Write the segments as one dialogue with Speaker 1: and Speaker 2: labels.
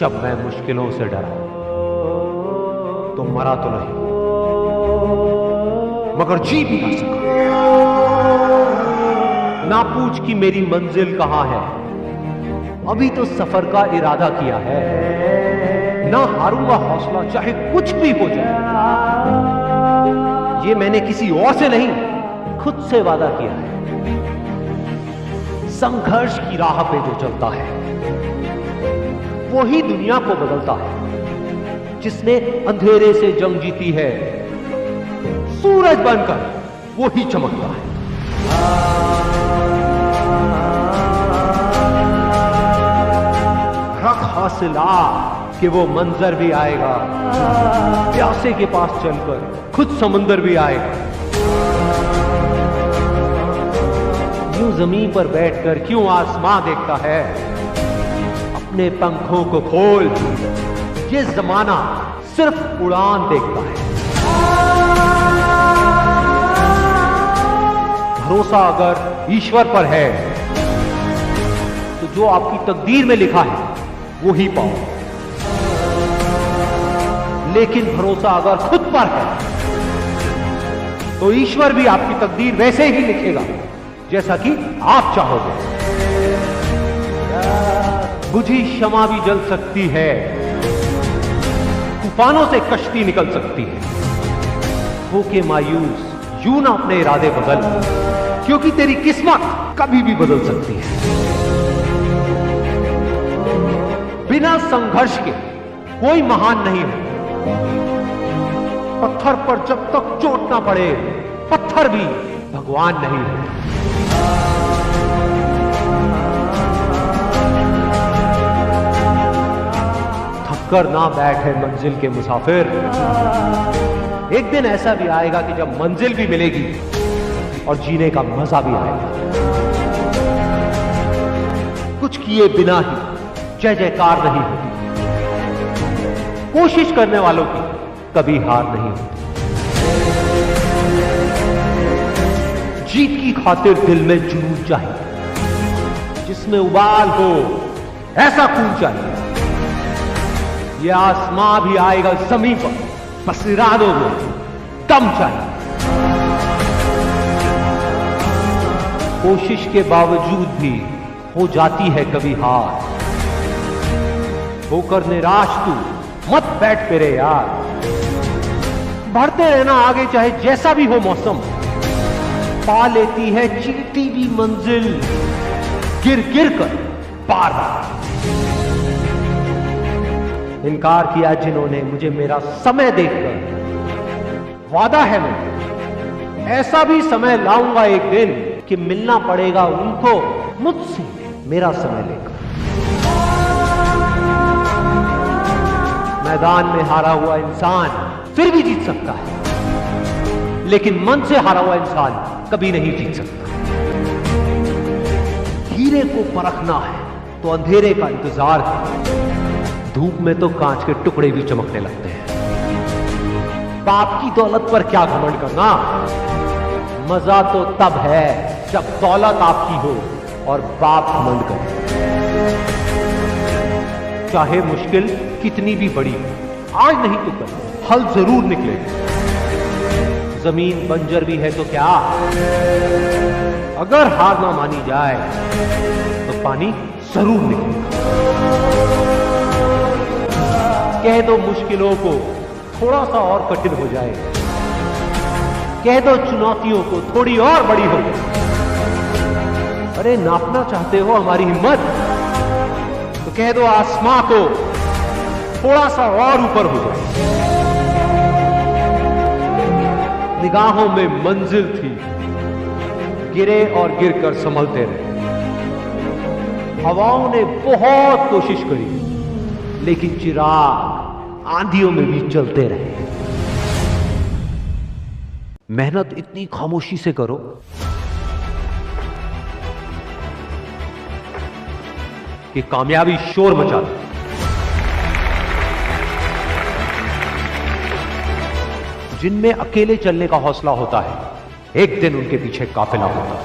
Speaker 1: जब मैं मुश्किलों से डरा तो मरा तो नहीं मगर जी भी ना सका। ना पूछ कि मेरी मंजिल कहां है, अभी तो सफर का इरादा किया है। ना हारूंगा हौसला चाहे कुछ भी हो जाए, ये मैंने किसी और से नहीं खुद से वादा किया है। संघर्ष की राह पे जो चलता है वो ही दुनिया को बदलता है। जिसने अंधेरे से जंग जीती है, सूरज बनकर वो ही चमकता है। रख हौसला कि वो मंजर भी आएगा, प्यासे के पास चलकर खुद समंदर भी आएगा। यूं जमीन पर बैठकर क्यों आसमां देखता है, अपने पंखों को खोल, ये जमाना सिर्फ उड़ान देखता है। भरोसा अगर ईश्वर पर है तो जो आपकी तकदीर में लिखा है वो ही पाओ, लेकिन भरोसा अगर खुद पर है तो ईश्वर भी आपकी तकदीर वैसे ही लिखेगा जैसा कि आप चाहोगे। बुझी शमा भी जल सकती है, तूफानों से कश्ती निकल सकती है। होके मायूस यूं ना अपने इरादे बदल, क्योंकि तेरी किस्मत कभी भी बदल सकती है। बिना संघर्ष के कोई महान नहीं है। पत्थर पर जब तक चोट ना पड़े, पत्थर भी भगवान नहीं है। थककर ना बैठे मंजिल के मुसाफिर, एक दिन ऐसा भी आएगा कि जब मंजिल भी मिलेगी और जीने का मजा भी आएगा। कुछ किए बिना ही जय जयकार नहीं होती, कोशिश करने वालों की कभी हार नहीं होती। जीत की खातिर दिल में जुनून चाहिए, जिसमें उबाल हो ऐसा खून चाहिए। यह आसमां भी आएगा जमीन पर, बस इरादों में दम चाहिए। कोशिश के बावजूद भी हो जाती है कभी हार, होकर निराश तू मत बैठ पेरे यार। बढ़ते रहना आगे चाहे जैसा भी हो मौसम, पा लेती है चीटी भी मंजिल गिर गिर कर पार। इनकार किया जिन्होंने मुझे मेरा समय देखकर, वादा है मैं ऐसा भी समय लाऊंगा एक दिन कि मिलना पड़ेगा उनको मुझसे मेरा समय लेकर। मैदान में हारा हुआ इंसान फिर भी जीत सकता है, लेकिन मन से हारा हुआ इंसान कभी नहीं जीत सकता। हीरे को परखना है तो अंधेरे का इंतजार है। धूप में तो कांच के टुकड़े भी चमकने लगते हैं। बाप की दौलत पर क्या घमंड करना, मजा तो तब है जब दौलत आपकी हो और बाप घमंड करे। चाहे मुश्किल कितनी भी बड़ी हो, आज नहीं तो कल हल जरूर निकलेगा। जमीन बंजर भी है तो क्या, अगर हार ना मानी जाए तो पानी जरूर निकलेगा। कह दो मुश्किलों को थोड़ा सा और कठिन हो जाए, कह दो चुनौतियों को थोड़ी और बड़ी हो जाए। अरे नापना चाहते हो हमारी हिम्मत, तो कह दो आसमां को थोड़ा सा और ऊपर हो जाए। निगाहों में मंजिल थी, गिरे और गिरकर संभलते रहे। हवाओं ने बहुत कोशिश करी, लेकिन चिराग आंधियों में भी चलते रहे। मेहनत इतनी खामोशी से करो कि कामयाबी शोर मचा दे। जिनमें अकेले चलने का हौसला होता है, एक दिन उनके पीछे काफिला होता है।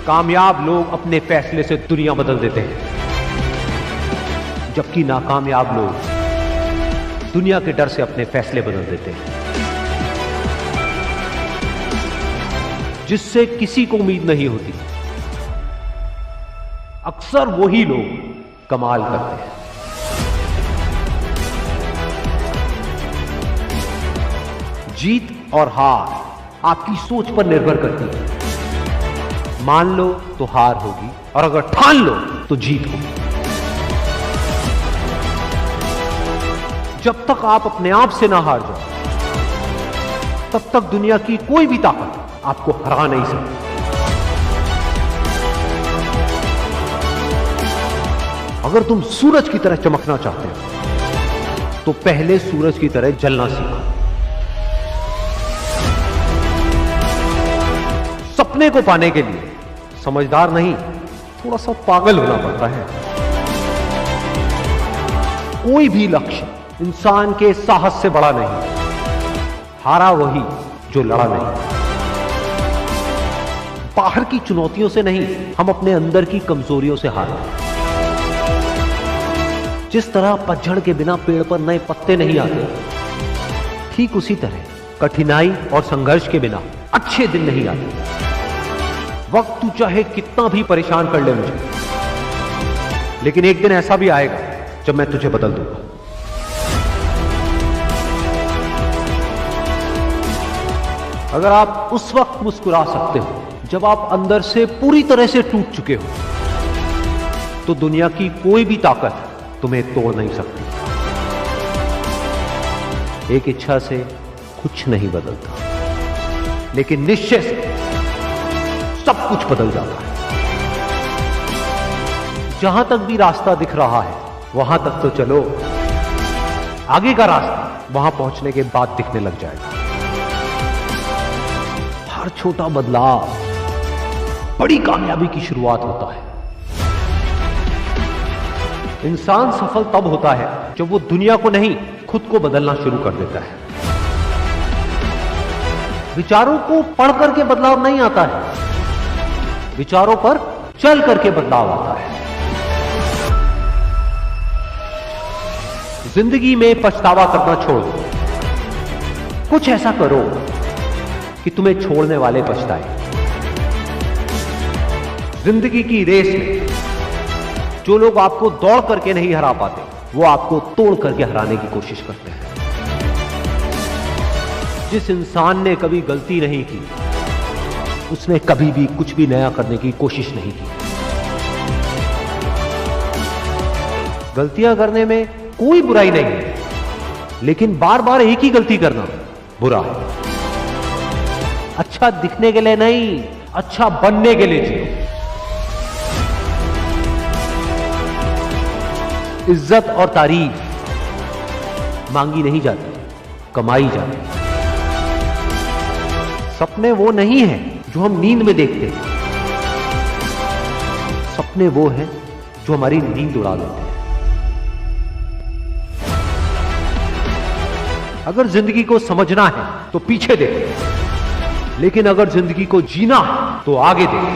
Speaker 1: कामयाब लोग अपने फैसले से दुनिया बदल देते हैं, जबकि नाकामयाब लोग दुनिया के डर से अपने फैसले बदल देते हैं। जिससे किसी को उम्मीद नहीं होती, अक्सर वही लोग कमाल करते हैं। जीत और हार आपकी सोच पर निर्भर करती है। मान लो तो हार होगी, और अगर ठान लो तो जीत होगी। जब तक आप अपने आप से ना हार जाओ, तब तक दुनिया की कोई भी ताकत आपको हरा नहीं सकती। अगर तुम सूरज की तरह चमकना चाहते हो, तो पहले सूरज की तरह जलना सीखो। सपने को पाने के लिए समझदार नहीं, थोड़ा सा पागल होना पड़ता है। कोई भी लक्ष्य इंसान के साहस से बड़ा नहीं। हारा वही जो लड़ा नहीं। बाहर की चुनौतियों से नहीं, हम अपने अंदर की कमजोरियों से हारे। जिस तरह पतझड़ के बिना पेड़ पर नए पत्ते नहीं आते, ठीक उसी तरह कठिनाई और संघर्ष के बिना अच्छे दिन नहीं आते। वक्त तू चाहे कितना भी परेशान कर ले मुझे, लेकिन एक दिन ऐसा भी आएगा जब मैं तुझे बदल दूंगा। अगर आप उस वक्त मुस्कुरा सकते हो जब आप अंदर से पूरी तरह से टूट चुके हो, तो दुनिया की कोई भी ताकत तुम्हें तोड़ नहीं सकती। एक इच्छा से कुछ नहीं बदलता, लेकिन निश्चय से सब कुछ बदल जाता है। जहां तक भी रास्ता दिख रहा है, वहां तक तो चलो। आगे का रास्ता वहां पहुंचने के बाद दिखने लग जाएगा। हर छोटा बदलाव बड़ी कामयाबी की शुरुआत होता है। इंसान सफल तब होता है जब वो दुनिया को नहीं, खुद को बदलना शुरू कर देता है। विचारों को पढ़ करके बदलाव नहीं आता है, विचारों पर चल करके बदलाव आता है। जिंदगी में पछतावा करना छोड़ दो। कुछ ऐसा करो कि तुम्हें छोड़ने वाले पछताए। जिंदगी की रेस में जो लोग आपको दौड़ करके नहीं हरा पाते, वो आपको तोड़ करके हराने की कोशिश करते हैं। जिस इंसान ने कभी गलती नहीं की, उसने कभी भी कुछ भी नया करने की कोशिश नहीं की। गलतियां करने में कोई बुराई नहीं है, लेकिन बार बार एक ही गलती करना बुरा है। अच्छा दिखने के लिए नहीं, अच्छा बनने के लिए जियो। इज्जत और तारीफ मांगी नहीं जाती, कमाई जाती। सपने वो नहीं है जो हम नींद में देखते हैं, सपने वो हैं जो हमारी नींद उड़ा देते हैं। अगर जिंदगी को समझना है तो पीछे देखो, लेकिन अगर जिंदगी को जीना है तो आगे देखो।